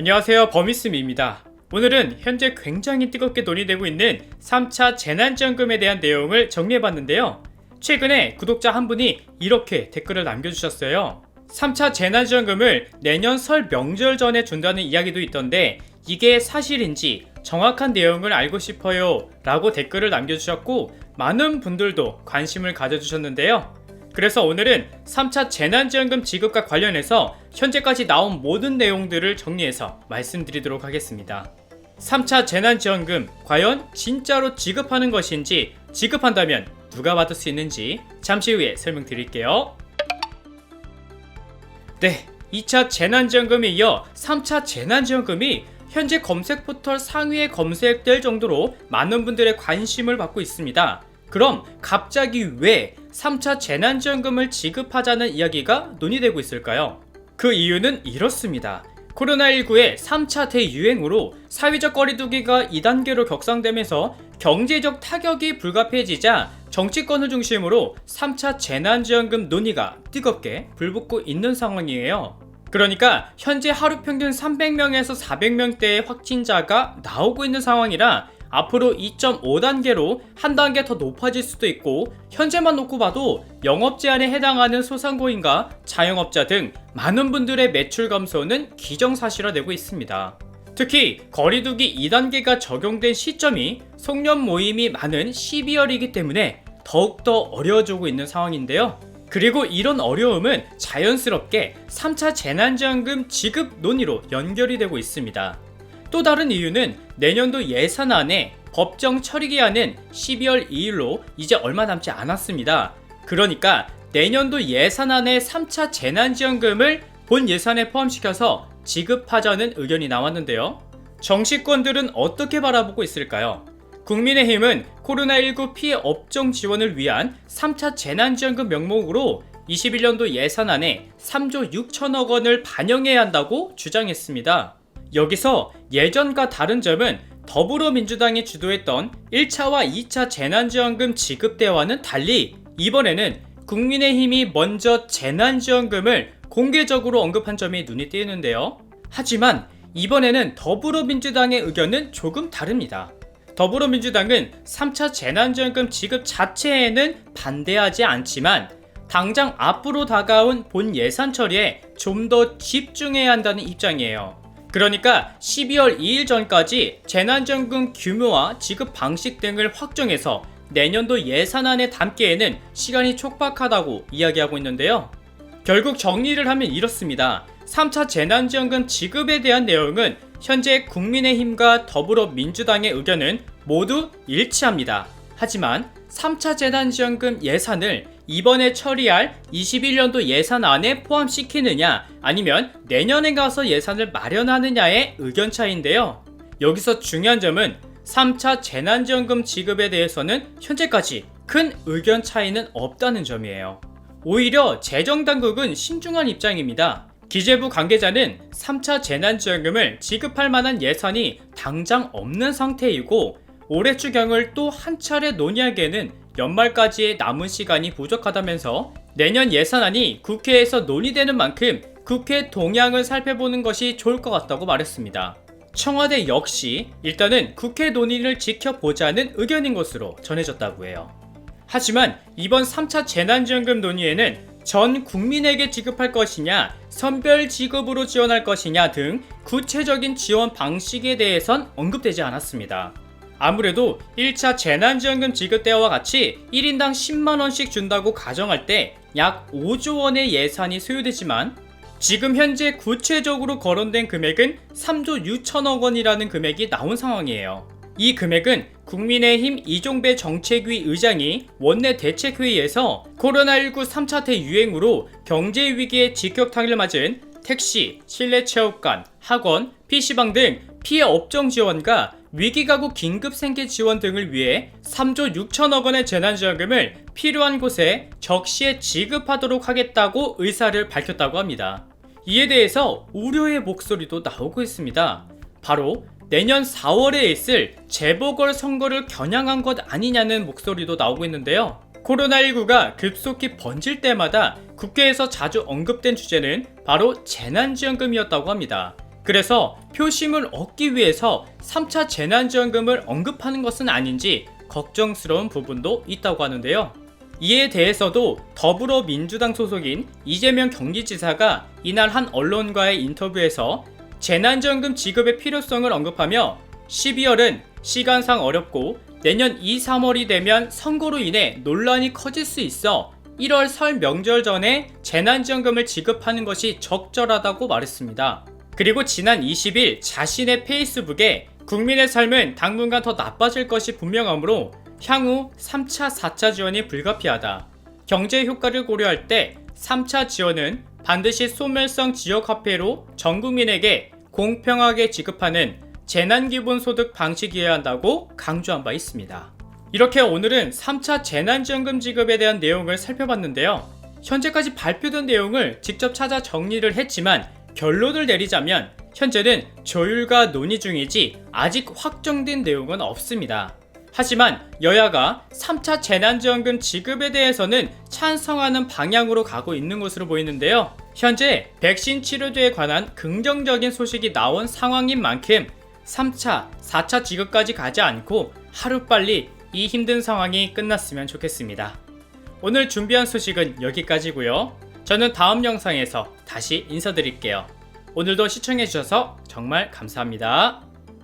안녕하세요, 범이스미입니다. 오늘은 현재 굉장히 뜨겁게 논의되고 있는 3차 재난지원금에 대한 내용을 정리해봤는데요. 최근에 구독자 한 분이 이렇게 댓글을 남겨주셨어요. 3차 재난지원금을 내년 설 명절 전에 준다는 이야기도 있던데 이게 사실인지 정확한 내용을 알고 싶어요 라고 댓글을 남겨주셨고, 많은 분들도 관심을 가져주셨는데요. 그래서 오늘은 3차 재난지원금 지급과 관련해서 현재까지 나온 모든 내용들을 정리해서 말씀드리도록 하겠습니다. 3차 재난지원금 과연 진짜로 지급하는 것인지, 지급한다면 누가 받을 수 있는지 잠시 후에 설명드릴게요. 네, 2차 재난지원금에 이어 3차 재난지원금이 현재 검색 포털 상위에 검색될 정도로 많은 분들의 관심을 받고 있습니다. 그럼 갑자기 왜 3차 재난지원금을 지급하자는 이야기가 논의되고 있을까요? 그 이유는 이렇습니다. 코로나19의 3차 대유행으로 사회적 거리두기가 2단계로 격상되면서 경제적 타격이 불가피해지자 정치권을 중심으로 3차 재난지원금 논의가 뜨겁게 불붙고 있는 상황이에요. 그러니까 현재 하루 평균 300명에서 400명대의 확진자가 나오고 있는 상황이라 앞으로 2.5단계로 한 단계 더 높아질 수도 있고, 현재만 놓고 봐도 영업 제한에 해당하는 소상공인과 자영업자 등 많은 분들의 매출 감소는 기정사실화되고 있습니다. 특히 거리두기 2단계가 적용된 시점이 송년 모임이 많은 12월이기 때문에 더욱더 어려워지고 있는 상황인데요. 그리고 이런 어려움은 자연스럽게 3차 재난지원금 지급 논의로 연결이 되고 있습니다. 또 다른 이유는 내년도 예산안에 법정 처리기한은 12월 2일로 이제 얼마 남지 않았습니다. 그러니까 내년도 예산안에 3차 재난지원금을 본 예산에 포함시켜서 지급하자는 의견이 나왔는데요. 정치권들은 어떻게 바라보고 있을까요? 국민의힘은 코로나19 피해 업종 지원을 위한 3차 재난지원금 명목으로 21년도 예산안에 3조 6천억 원을 반영해야 한다고 주장했습니다. 여기서 예전과 다른 점은 더불어민주당이 주도했던 1차와 2차 재난지원금 지급 때와는 달리 이번에는 국민의힘이 먼저 재난지원금을 공개적으로 언급한 점이 눈에 띄는데요. 하지만 이번에는 더불어민주당의 의견은 조금 다릅니다. 더불어민주당은 3차 재난지원금 지급 자체에는 반대하지 않지만 당장 앞으로 다가온 본 예산 처리에 좀 더 집중해야 한다는 입장이에요. 그러니까 12월 2일 전까지 재난지원금 규모와 지급 방식 등을 확정해서 내년도 예산안에 담기에는 시간이 촉박하다고 이야기하고 있는데요. 결국 정리를 하면 이렇습니다. 3차 재난지원금 지급에 대한 내용은 현재 국민의힘과 더불어민주당의 의견은 모두 일치합니다. 하지만 3차 재난지원금 예산을 이번에 처리할 21년도 예산안에 포함시키느냐 아니면 내년에 가서 예산을 마련하느냐의 의견 차이인데요. 여기서 중요한 점은 3차 재난지원금 지급에 대해서는 현재까지 큰 의견 차이는 없다는 점이에요. 오히려 재정당국은 신중한 입장입니다. 기재부 관계자는 3차 재난지원금을 지급할 만한 예산이 당장 없는 상태이고 올해 추경을 또 한 차례 논의하기에는 연말까지의 남은 시간이 부족하다면서 내년 예산안이 국회에서 논의되는 만큼 국회 동향을 살펴보는 것이 좋을 것 같다고 말했습니다. 청와대 역시 일단은 국회 논의를 지켜보자는 의견인 것으로 전해졌다고 해요. 하지만 이번 3차 재난지원금 논의에는 전 국민에게 지급할 것이냐, 선별 지급으로 지원할 것이냐 등 구체적인 지원 방식에 대해선 언급되지 않았습니다. 아무래도 1차 재난지원금 지급 때와 같이 1인당 10만원씩 준다고 가정할 때 약 5조 원의 예산이 소요되지만 지금 현재 구체적으로 거론된 금액은 3조 6천억 원이라는 금액이 나온 상황이에요. 이 금액은 국민의힘 이종배 정책위 의장이 원내 대책회의에서 코로나19 3차 대유행으로 경제위기의 직격탄을 맞은 택시, 실내체육관, 학원, PC방 등 피해 업종 지원과 위기가구 긴급생계 지원 등을 위해 3조 6천억 원의 재난지원금을 필요한 곳에 적시에 지급하도록 하겠다고 의사를 밝혔다고 합니다. 이에 대해서 우려의 목소리도 나오고 있습니다. 바로 내년 4월에 있을 재보궐선거를 겨냥한 것 아니냐는 목소리도 나오고 있는데요. 코로나19가 급속히 번질 때마다 국회에서 자주 언급된 주제는 바로 재난지원금이었다고 합니다. 그래서 표심을 얻기 위해서 3차 재난지원금을 언급하는 것은 아닌지 걱정스러운 부분도 있다고 하는데요. 이에 대해서도 더불어민주당 소속인 이재명 경기지사가 이날 한 언론과의 인터뷰에서 재난지원금 지급의 필요성을 언급하며 12월은 시간상 어렵고 내년 2, 3월이 되면 선거로 인해 논란이 커질 수 있어 1월 설 명절 전에 재난지원금을 지급하는 것이 적절하다고 말했습니다. 그리고 지난 20일 자신의 페이스북에 국민의 삶은 당분간 더 나빠질 것이 분명하므로 향후 3차, 4차 지원이 불가피하다. 경제 효과를 고려할 때 3차 지원은 반드시 소멸성 지역화폐로 전 국민에게 공평하게 지급하는 재난기본소득 방식이어야 한다고 강조한 바 있습니다. 이렇게 오늘은 3차 재난지원금 지급에 대한 내용을 살펴봤는데요. 현재까지 발표된 내용을 직접 찾아 정리를 했지만 결론을 내리자면 현재는 조율과 논의 중이지 아직 확정된 내용은 없습니다. 하지만 여야가 3차 재난지원금 지급에 대해서는 찬성하는 방향으로 가고 있는 것으로 보이는데요. 현재 백신 치료제에 관한 긍정적인 소식이 나온 상황인 만큼 3차, 4차 지급까지 가지 않고 하루빨리 이 힘든 상황이 끝났으면 좋겠습니다. 오늘 준비한 소식은 여기까지고요. 저는 다음 영상에서 다시 인사드릴게요. 오늘도 시청해주셔서 정말 감사합니다.